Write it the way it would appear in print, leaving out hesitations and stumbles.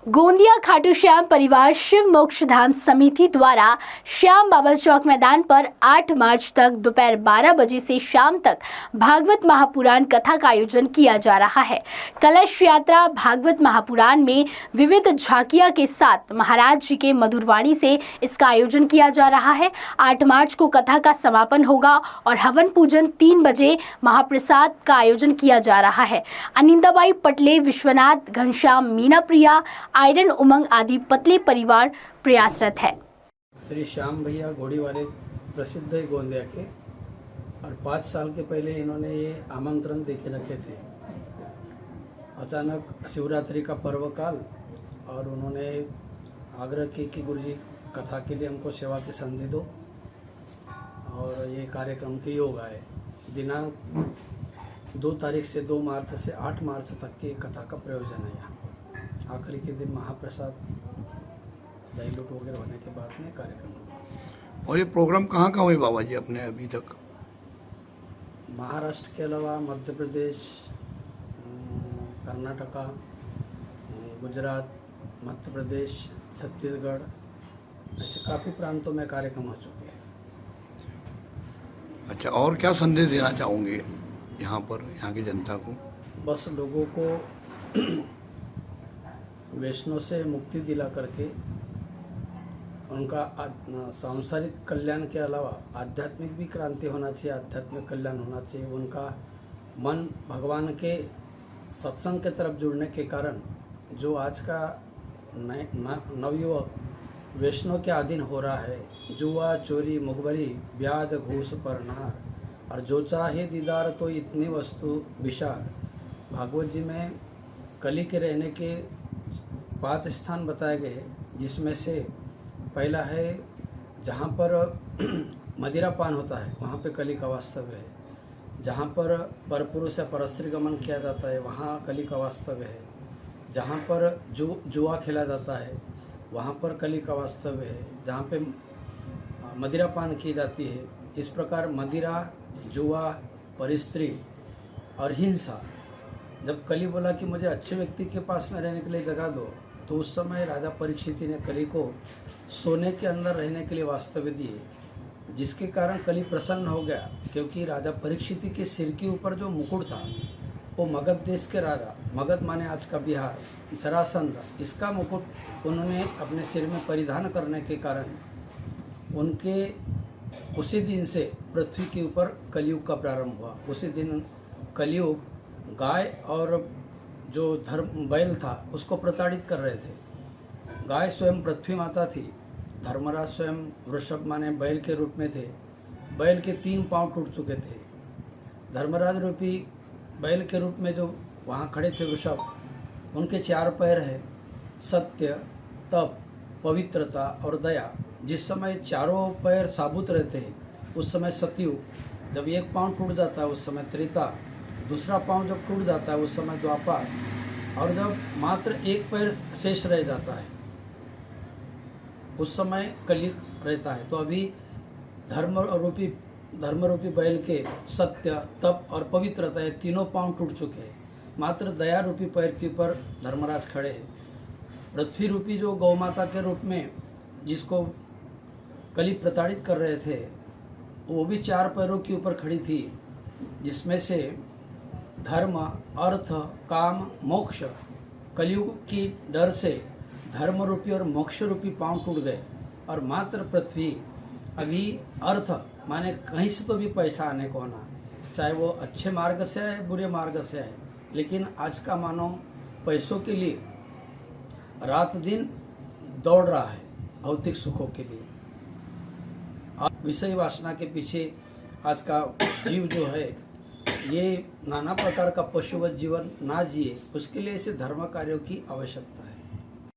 गोंदिया खाटू श्याम परिवार शिव मोक्ष धाम समिति द्वारा श्याम बाबा चौक मैदान पर 8 मार्च तक दोपहर 12 बजे से शाम तक भागवत महापुराण कथा का आयोजन किया जा रहा है। कलश यात्रा भागवत महापुराण में विविध झांकियां के साथ महाराज जी के मधुरवाणी से इसका आयोजन किया जा रहा है। 8 मार्च को कथा का समापन होगा और हवन पूजन 3 बजे महाप्रसाद का आयोजन किया जा रहा है। अनिंदाबाई पटले, विश्वनाथ, घनश्याम, मीना प्रिया, आयरन, उमंग आदि पतले परिवार प्रयासरत है। श्री श्याम भैया घोड़ी वाले प्रसिद्ध है गोंदिया के, और 5 साल के पहले इन्होंने ये आमंत्रण दे के रखे थे। अचानक शिवरात्रि का पर्व काल, और उन्होंने आग्रह की कि गुरुजी कथा के लिए हमको सेवा की संधि दो, और ये कार्यक्रम के योग आए। दिनांक 2 तारीख से 2 मार्च से 8 मार्च तक की कथा का प्रयोजन है। यहाँ आखिरी के दिन महाप्रसाद दही लूट वगैरह होने के बाद में कार्यक्रम होगा। और ये प्रोग्राम कहाँ कहाँ हुए बाबा जी अपने अभी तक? महाराष्ट्र के अलावा मध्य प्रदेश, कर्नाटका, गुजरात, मध्य प्रदेश, छत्तीसगढ़, ऐसे काफ़ी प्रांतों में कार्यक्रम हो चुके हैं। अच्छा, और क्या संदेश देना चाहोगे यहाँ पर, यहाँ की जनता को? बस लोगों को वैष्णव से मुक्ति दिला करके उनका सांसारिक कल्याण के अलावा आध्यात्मिक भी क्रांति होना चाहिए, आध्यात्मिक कल्याण होना चाहिए। उनका मन भगवान के सत्संग के तरफ जुड़ने के कारण जो आज का नवयुवक वैष्णव के अधीन हो रहा है, जुआ, चोरी, मुखबरी, ब्याज, घूस पर नार, और जो चाहे दीदार तो इतनी वस्तु विशार। भागवत जी में कली के रहने के 5 स्थान बताए गए, जिसमें से पहला है जहाँ पर मदिरा पान होता है, वहाँ पे कली का वास्तव्य है। जहाँ पर परपुरुष या परस्त्री गमन किया जाता है, वहाँ कली का वास्तव्य है। जहाँ पर जुआ खेला जाता है, वहाँ पर कली का वास्तव्य है। जहाँ पे मदिरा पान की जाती है, इस प्रकार मदिरा, जुआ, परिस्त्री और हिंसा। जब कली बोला कि मुझे अच्छे व्यक्ति के पास में रहने के लिए जगह दो, तो उस समय राजा परीक्षित ने कली को सोने के अंदर रहने के लिए वास्तव्य दिए, जिसके कारण कली प्रसन्न हो गया। क्योंकि राजा परीक्षित के सिर के ऊपर जो मुकुट था, वो मगध देश के राजा, मगध माने आज का बिहार, जरासंध, इसका मुकुट उन्होंने अपने सिर में परिधान करने के कारण उनके उसी दिन से पृथ्वी के ऊपर कलयुग का प्रारंभ हुआ। उसी दिन कलयुग गाय और जो बैल था उसको प्रताड़ित कर रहे थे। गाय स्वयं पृथ्वी माता थी, धर्मराज स्वयं वृषभ माने बैल के रूप में थे। बैल के 3 पांव टूट चुके थे। धर्मराज रूपी बैल के रूप में जो वहाँ खड़े थे वृषभ, उनके 4 पैर है, सत्य, तप, पवित्रता और दया। जिस समय चारों पैर साबुत रहते हैं, उस समय सतयुग। जब 1 पांव टूट जाता है, उस समय त्रेता। दूसरा पांव जब टूट जाता है, उस समय द्वापर। और जब मात्र 1 पैर शेष रह जाता है, उस समय कलयुग रहता है। तो अभी धर्म रूपी बैल के सत्य, तप और पवित्रता, ये तीनों पांव टूट चुके हैं। मात्र दया रूपी पैर के ऊपर धर्मराज खड़े हैं। पृथ्वी रूपी जो गौ माता के रूप में जिसको कली प्रताड़ित कर रहे थे, वो भी 4 पैरों के ऊपर खड़ी थी, जिसमें से धर्म, अर्थ, काम, मोक्ष, कलयुग की डर से धर्म रूपी और मोक्ष रूपी पांव टूट गए। और मात्र पृथ्वी अभी अर्थ माने कहीं से तो भी पैसा आने को ना, चाहे वो अच्छे मार्ग से है, बुरे मार्ग से है, लेकिन आज का मानव पैसों के लिए रात दिन दौड़ रहा है, भौतिक सुखों के लिए। विषय वासना के पीछे आज का जीव जो है, ये नाना प्रकार का पशुवत जीवन ना जिए, उसके लिए इसे धर्म कार्यों की आवश्यकता है।